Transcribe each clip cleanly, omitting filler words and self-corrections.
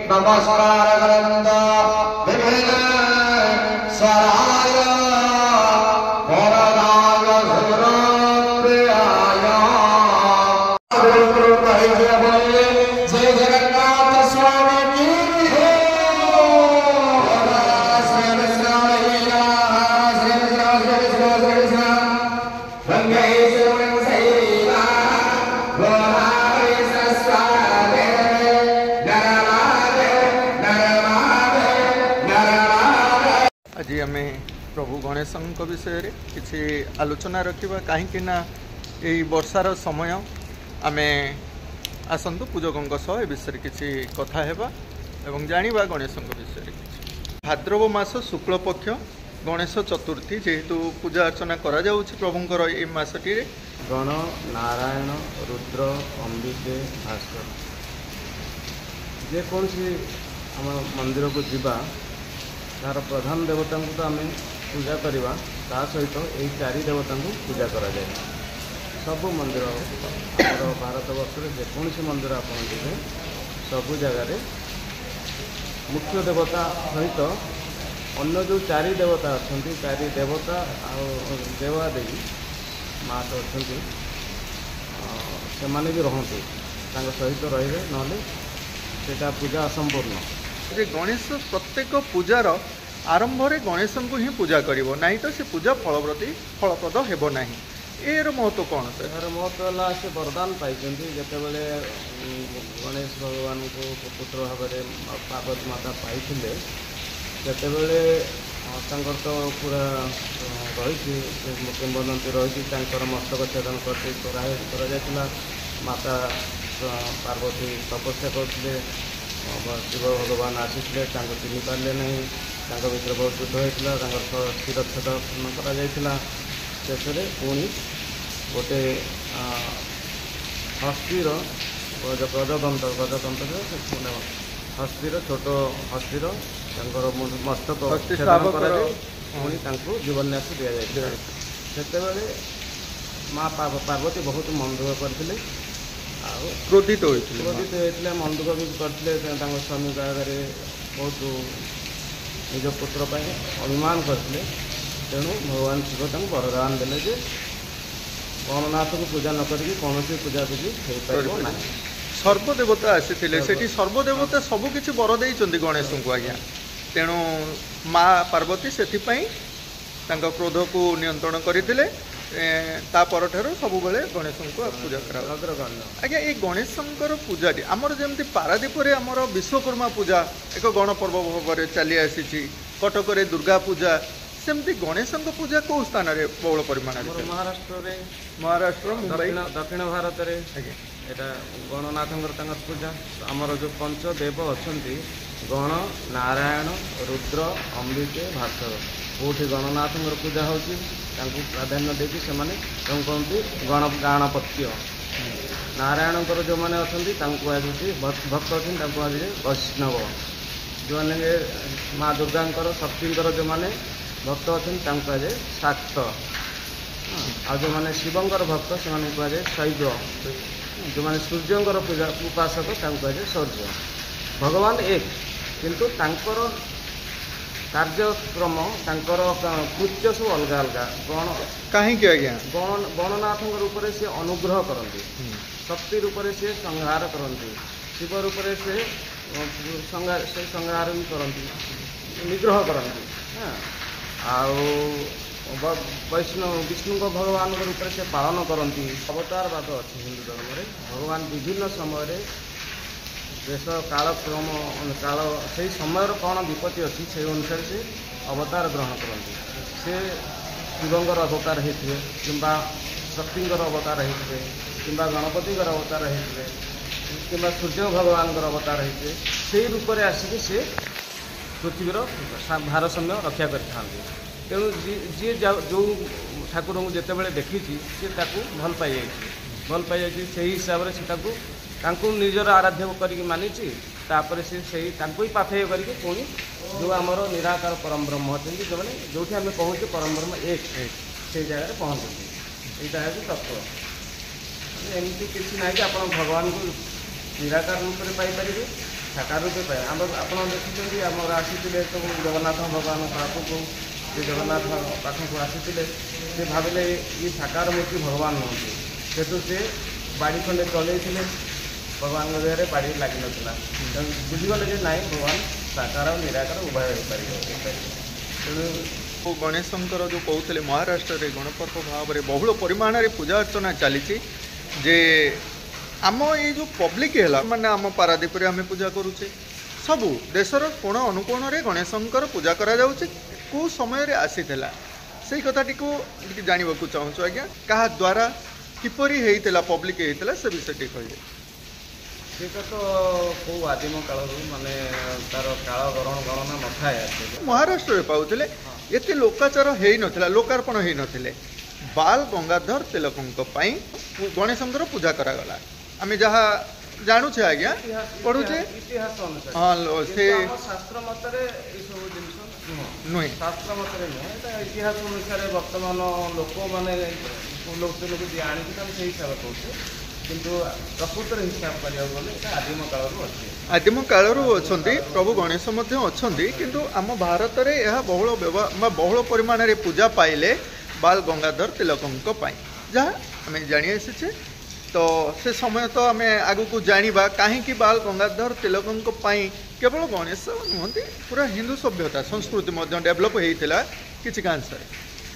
नमस्कार ग्रंथ विभिन्न स्वराय वरदाय सुरप्रियाय जय जगन्नाथ स्वामी की आज आम प्रभु गणेश विषय रे किसी आलोचना रखा कहीं वर्षार समय आम आसतु पूजकों सह ए विषय किसी कथा हेबा एवं जानिबा गणेश विषय भाद्रव मास शुक्ल पक्ष गणेश चतुर्थी जेहेतु पूजा अर्चना करा जाउछि प्रभुंकर ए मासटी रे गण नारायण रुद्र अंबिके भास्कर जेकोसी आम मंदिर को जीवा तार प्रधान देवता को तो आम पूजा करवा ता सहित यही चारि देवता को पूजा करा जाए सबु मंदिर आम भारत वर्ष जेकोसी मंदिर आपन देखे सबु जगार मुख्य देवता सहित अन्य जो चारि देवता अच्छा चारि देवता देवादेवी माँ तो अच्छा से भी रहते सहित रे ना पूजा असंपूर्ण गणेश प्रत्येक पूजार आरंभ रे गणेश को ही पूजा करिवो नहीं तो से पूजा फलप्रद हेबो नहीं एर महत्व कौन से यार महत्व है से वरदान पाई जिते बड़े गणेश भगवान को पुत्र भाव में पार्वती माता पाई जिते तो पूरा रही किंवदंती रही मस्तक छेदन कर माता पार्वती तपस्या करते शिव भगवान आसीते चिन्ह पारे नहीं भर बहुत युद्ध होता शिरच्छेदन कर पुणी गोटे हस्तीर गजतंत्र हस्तीर छोट हस्तीर मस्तक पुणी जीवन्यास दि जाए से माँ पार्वती बहुत मन दुख करते क्रोधित होते मन दुख भी करते स्वामी आगे बहुत निज पुत्र अभिमान करते तेणु भगवान शिव वरदान देले जे गणनाथ को पूजा न करी कौन पूजा पूजी हो ना सर्वदेवता आसी सर्वदेवता सबकि बर दे गणेश को आज्ञा तेणु माँ पार्वती से क्रोध को नियंत्रण करते तापर सब गणेश को पूजा करा आज्ञा ये गणेश पूजा आमर जमी पारादीप आमर विश्वकर्मा पूजा एक गण पर्व भाव चली आसी कटक दुर्गा पूजा सेमती गणेश पूजा कौ स्थान में बहुल परिमाण महाराष्ट्र मुंबई दक्षिण भारत में यहाँ गणनाथ पूजा आमर जो पंचदेव अच्छा गण नारायण रुद्र अंबिके भास्कर कौटी गणनाथ पूजा होती प्राधान्य देखिए से कहते गणपत्य नारायण जो मैंने अच्छा भक्त अच्छे वैष्णव जो मैंने माँ दुर्गा शक्ति जो मैंने भक्त अच्छा कहुए शाक्त आ जो मैंने शिवंकर भक्त से कहुए शैव जो मैंने सूर्यंकर पूजा उपासक कहुए शौर्य भगवान एक किंतु तांकर कार्यक्रम कृत्य सब अलग अलग गण कहीं आज्ञा गणनाथ रूप से अनुग्रह करती शक्ति रूप से संहार करती शिव रूप से संहार भी करती निग्रह करती वैष्णव विष्णु भगवान रूप से पालन करती अवतारवाद अच्छे हिंदू धर्म में भगवान विभिन्न समय देश कालक्रम काल से समय कौन विपत्ति अच्छी से अनुसार से अवतार ग्रहण करती से शिवंकर अवतार होते कि शक्तिंकर अवतार होते कि गणपति अवतार होते कि सूर्य भगवान अवतार होते से रूप में आसिक से पृथ्वीर भारसाम्य रक्षा करते तेणु जी जो ठाकुर को जिते बड़े देखी सी भल पाई से हिसाब से निजर आराध्य करके मानी से ही पाथेय करके पुणी जो आमर निराकार परम ब्रह्म अच्छे जो मैंने जो आम कहूँ परम ब्रह्म एक से जगह पहुँचती ଏଇଟା ହେଉଛି ତତ୍ତ୍ୱ। ମାନେ ଏମିତି କିଛି ନାହିଁ କି ଆପଣ ଭଗବାନଙ୍କୁ ନିରାକାର ରୂପରେ ପାଇପାରିବେ, ସାକାର ରୂପେ ପାଇବେ। ଆପଣ ଦେଖିଛନ୍ତି ଆମର ଆସିଥିଲେ ସବୁ ଜଗନ୍ନାଥ ଭଗବାନଙ୍କ ପାଖକୁ, ସେ ଜଗନ୍ନାଥ ପାଖକୁ ଆସିଥିଲେ, ସେ ଭାବିଲେ ଇଏ ସାକାର ମୂର୍ତ୍ତି ଭଗବାନ ନୁହନ୍ତି, ସେଠୁ ସେ ବାଡ଼ି ଖଣ୍ଡେ ଚଲେଇଥିଲେ, ଭଗବାନଙ୍କ ଦେହରେ ବାଡ଼ି ଲାଗିନଥିଲା। ତେଣୁ ବୁଝିଗଲେ ଯେ ନାଇଁ ଭଗବାନ ସାକାର ଆଉ ନିରାକାର ଉଭୟ ହେଇପାରିବ। ତେଣୁ ଗଣେଶଙ୍କର ଯେଉଁ କହୁଥିଲେ ମହାରାଷ୍ଟ୍ରରେ ଗଣପର୍ବ ଭାବରେ ବହୁଳ ପରିମାଣରେ ପୂଜା ଅର୍ଚ୍ଚନା ଚାଲିଛି। ଯେ ଆମ ଏଇ ଯେଉଁ ପବ୍ଲିକ୍ ହେଲା ମାନେ ଆମ ପାରାଦୀପରେ ଆମେ ପୂଜା କରୁଛେ, ସବୁ ଦେଶର କୋଣ ଅନୁକୋଣରେ ଗଣେଶଙ୍କର ପୂଜା କରାଯାଉଛି। କେଉଁ ସମୟରେ ଆସିଥିଲା ସେଇ କଥାଟିକୁ ଟିକେ ଜାଣିବାକୁ ଚାହୁଁଛୁ ଆଜ୍ଞା, କାହା ଦ୍ୱାରା କିପରି ହେଇଥିଲା, ପବ୍ଲିକ୍ ହେଇଥିଲା, ସେ ବିଷୟଟି କହିବେ। ସେଇଟା ତ କେଉଁ ଆଦିମ କାଳରୁ ମାନେ ତାର କାଳ ଗଣନା ନଥାଏ। ମହାରାଷ୍ଟ୍ରରେ ପାଉଥିଲେ, ଏତେ ଲୋକାଚାର ହେଇନଥିଲା, ଲୋକାର୍ପଣ ହେଇନଥିଲେ। ବାଲ ଗଙ୍ଗାଧର ତିଲକଙ୍କ ପାଇଁ ଗଣେଶଙ୍କର ପୂଜା କରାଗଲା। ଆମେ ଯାହା ଜାଣୁଛେ ଆଜ୍ଞା, ପଢୁଛେ ଇତିହାସ ଅନୁସାରେ। ହଁ, ସେ ଶାସ୍ତ୍ର ମତରେ ଏସବୁ ଜିନିଷ ନୁହେଁ, ଶାସ୍ତ୍ର ମତରେ ନୁହେଁ, ଏଇଟା ଇତିହାସ ଅନୁସାରେ ବର୍ତ୍ତମାନ ଲୋକମାନେ ଲୋକଙ୍କୁ ଯିଏ ଆଣିଛନ୍ତି ଆମେ ସେଇ ହିସାବରେ କହୁଛେ। କିନ୍ତୁ ପ୍ରକୃତରେ ହିସାବ କରିବାକୁ ଗଲେ ଏଇଟା ଆଦିମ କାଳରୁ ଅଛି। ଆଦିମ କାଳରୁ ଅଛନ୍ତି, ପ୍ରଭୁ ଗଣେଶ ମଧ୍ୟ ଅଛନ୍ତି। କିନ୍ତୁ ଆମ ଭାରତରେ ଏହା ବହୁଳ ପରିମାଣରେ ପୂଜା ପାଇଲେ ବାଲ ଗଙ୍ଗାଧର ତିଲକଙ୍କ ପାଇଁ, ଯାହା ଆମେ ଜାଣି ଆସିଛେ। ତ ସେ ସମୟ ତ ଆମେ ଆଗକୁ ଜାଣିବା କାହିଁକି ବାଲ ଗଙ୍ଗାଧର ତିଲକଙ୍କ ପାଇଁ କେବଳ ଗଣେଶ ନୁହନ୍ତି, ପୁରା ହିନ୍ଦୁ ସଭ୍ୟତା ସଂସ୍କୃତି ମଧ୍ୟ ଡେଭଲପ୍ ହେଇଥିଲା କିଛି କାଂଶରେ।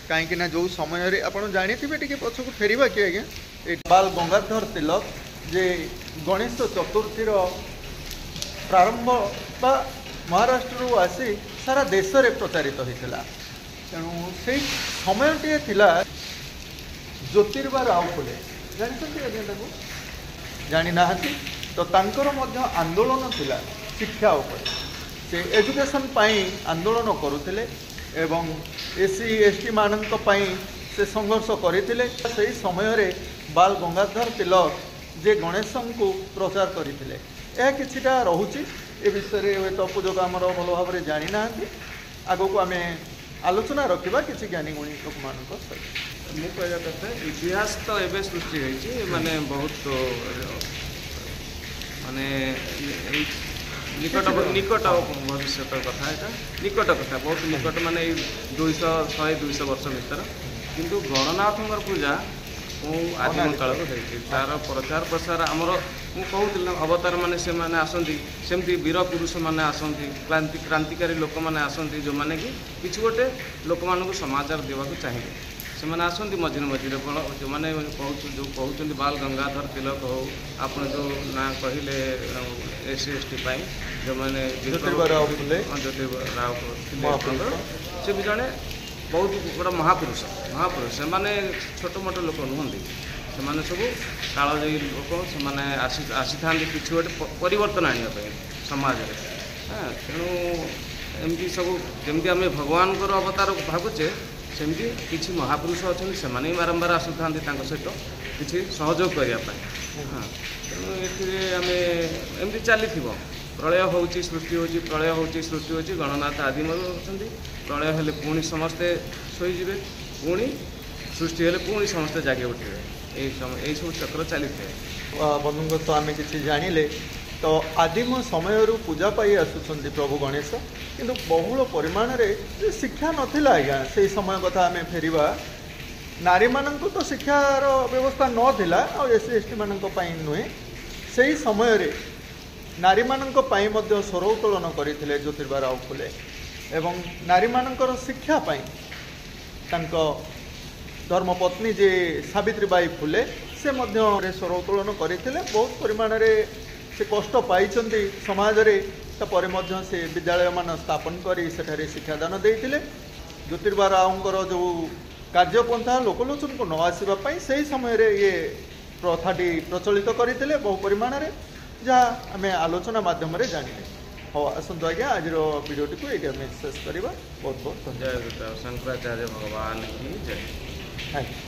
କାହିଁକି ନା ଯେଉଁ ସମୟରେ ଆପଣ ଜାଣିଥିବେ, ଟିକେ ପଛକୁ ଫେରିବା କି ଆଜ୍ଞା, ଏ ବାଲ ଗଙ୍ଗାଧର ତିଲକ ଯେ ଗଣେଶ ଚତୁର୍ଥୀର ପ୍ରାରମ୍ଭ ବା ମହାରାଷ୍ଟ୍ରରୁ ଆସି ସାରା ଦେଶରେ ପ୍ରଚାରିତ ହୋଇଥିଲା। ତେଣୁ ସେଇ ସମୟଟିଏ ଥିଲା ଜ୍ୟୋତିର୍ବା ରାଓ ଫୁଲେ, ଜାଣିଛନ୍ତି ଆଜ୍ଞା ତାକୁ? ଜାଣିନାହାନ୍ତି ତ ତାଙ୍କର ମଧ୍ୟ ଆନ୍ଦୋଳନ ଥିଲା ଶିକ୍ଷା ଉପରେ। ସେ ଏଜୁକେସନ୍ ପାଇଁ ଆନ୍ଦୋଳନ କରୁଥିଲେ ଏବଂ SC ST ମାନଙ୍କ ପାଇଁ ସେ ସଂଘର୍ଷ କରିଥିଲେ। ସେହି ସମୟରେ ବାଲ ଗଙ୍ଗାଧର ତିଲକ ଯେ ଗଣେଶଙ୍କୁ ପ୍ରଚାର କରିଥିଲେ, ଏହା କିଛିଟା ରହୁଛି। ଏ ବିଷୟରେ ହୁଏତ ପୂଜକ ଆମର ଭଲ ଭାବରେ ଜାଣିନାହାନ୍ତି। ଆଗକୁ ଆମେ ଆଲୋଚନା ରଖିବା କିଛି ଜ୍ଞାନୀ ଗୁଣୀ ଲୋକମାନଙ୍କ ସହିତ। ମୁଁ କହିବା କଥା, ଇତିହାସ ତ ଏବେ ସୃଷ୍ଟି ହୋଇଛି, ମାନେ ବହୁତ ମାନେ ନିକଟ ଭବିଷ୍ୟତ କଥା, ଏଇଟା ନିକଟ କଥା, ବହୁତ ନିକଟ, ମାନେ ଏଇ 100-200 ବର୍ଷ ଭିତରେ। କିନ୍ତୁ ଗଣନାଥଙ୍କର ପୂଜା କେଉଁ ଆଦିମ କାଳରୁ ହେଇଛି, ତା'ର ପ୍ରଚାର ପ୍ରସାର ଆମର ମୁଁ କହୁଥିଲି ଅବତାର ମାନେ ସେମାନେ ଆସନ୍ତି, ସେମିତି ବୀର ପୁରୁଷମାନେ ଆସନ୍ତି, କ୍ରାନ୍ତିକାରୀ ଲୋକମାନେ ଆସନ୍ତି, ଯେଉଁମାନେ କି କିଛି ଗୋଟେ ଲୋକମାନଙ୍କୁ ସମାଚାର ଦେବାକୁ ଚାହିଁବେ। ସେମାନେ ଆସନ୍ତି ମଝିରେ ମଝିରେ, ଯେଉଁମାନେ ଯେଉଁ କହୁଛନ୍ତି ବାଲ ଗଙ୍ଗାଧର ତିଲକ ହଉ, ଆପଣ ଯେଉଁ ନାଁ କହିଲେ SC ST ପାଇଁ ଯେଉଁମାନେ ଜ୍ୟୋତିର୍ବା ରାଓ ଫୁଲେ, ସେ ବି ଜଣେ ବହୁତ ଗୋଟେ ମହାପୁରୁଷ। ସେମାନେ ଛୋଟ ମୋଟ ଲୋକ ନୁହନ୍ତି, ସେମାନେ ସବୁ କାଳଜୟୀ ଲୋକ। ସେମାନେ ଆସିଥାନ୍ତି କିଛି ଗୋଟେ ପରିବର୍ତ୍ତନ ଆଣିବା ପାଇଁ ସମାଜରେ। ତେଣୁ ଏମିତି ସବୁ ଯେମିତି ଆମେ ଭଗବାନଙ୍କର ଅବତାର ଭାବୁଛେ, ସେମିତି କିଛି ମହାପୁରୁଷ ଅଛନ୍ତି, ସେମାନେ ହିଁ ବାରମ୍ବାର ଆସୁଥାନ୍ତି ତାଙ୍କ ସହିତ କିଛି ସହଯୋଗ କରିବା ପାଇଁ। ତେଣୁ ଏଥିରେ ଆମେ ଏମିତି ଚାଲିଥିବ, ପ୍ରଳୟ ହେଉଛି ସୃଷ୍ଟି ହେଉଛି, ପ୍ରଳୟ ହେଉଛି ସୃଷ୍ଟି ହେଉଛି। ଗଣନାଥ ଆଦିମରୁ ଅଛନ୍ତି, ପ୍ରଳୟ ହେଲେ ପୁଣି ସମସ୍ତେ ଶୋଇଯିବେ, ପୁଣି ସୃଷ୍ଟି ହେଲେ ପୁଣି ସମସ୍ତେ ଜାଗି ଉଠିବେ। ଏଇସବୁ ଚକ୍ର ଚାଲିଥାଏ। ବନ୍ଧୁଙ୍କ ତ ଆମେ କିଛି ଜାଣିଲେ, ତ ଆଦିମ ସମୟରୁ ପୂଜା ପାଇ ଆସୁଛନ୍ତି ପ୍ରଭୁ ଗଣେଶ। କିନ୍ତୁ ବହୁଳ ପରିମାଣରେ ଶିକ୍ଷା ନଥିଲା ଆଜ୍ଞା, ସେଇ ସମୟ କଥା ଆମେ ଫେରିବା। ନାରୀମାନଙ୍କୁ ତ ଶିକ୍ଷାର ବ୍ୟବସ୍ଥା ନଥିଲା, ଆଉ SC ST ମାନଙ୍କ ପାଇଁ ନୁହେଁ। ସେହି ସମୟରେ ନାରୀମାନଙ୍କ ପାଇଁ ମଧ୍ୟ ସ୍ୱର ଉତ୍ତୋଳନ କରିଥିଲେ ଜ୍ୟୋତିର୍ବା ରାଓ ଫୁଲେ, ଏବଂ ନାରୀମାନଙ୍କର ଶିକ୍ଷା ପାଇଁ ତାଙ୍କ ଧର୍ମପତ୍ନୀ ଯେ ସାବିତ୍ରୀବାଈ ଫୁଲେ, ସେ ମଧ୍ୟ ସ୍ୱର ଉତ୍ତୋଳନ କରିଥିଲେ। ବହୁତ ପରିମାଣରେ ସେ କଷ୍ଟ ପାଇଛନ୍ତି ସମାଜରେ, ତାପରେ ମଧ୍ୟ ସେ ବିଦ୍ୟାଳୟମାନ ସ୍ଥାପନ କରି ସେଠାରେ ଶିକ୍ଷାଦାନ ଦେଇଥିଲେ। ଜ୍ୟୋତିର୍ବା ରାଓଙ୍କର ଯେଉଁ କାର୍ଯ୍ୟପନ୍ଥା ଲୋକଲୋଚନକୁ ନ ଆସିବା ପାଇଁ ସେହି ସମୟରେ ଇଏ ପ୍ରଥାଟି ପ୍ରଚଳିତ କରିଥିଲେ ବହୁ ପରିମାଣରେ, ଯାହା ଆମେ ଆଲୋଚନା ମାଧ୍ୟମରେ ଜାଣିଲେ। ହଉ, ଆସନ୍ତୁ ଆଜ୍ଞା ଆଜିର ଭିଡ଼ିଓଟିକୁ ଏଇଠି ଆମେ ଶେଷ କରିବା। ବହୁତ ବହୁତ ଧନ୍ୟବାଦ। ଜୟ ଗୁରୁ ଶଙ୍କରାଚାର୍ଯ୍ୟ ଭଗବାନ କି ଜୟ। ଆଜ୍ଞା।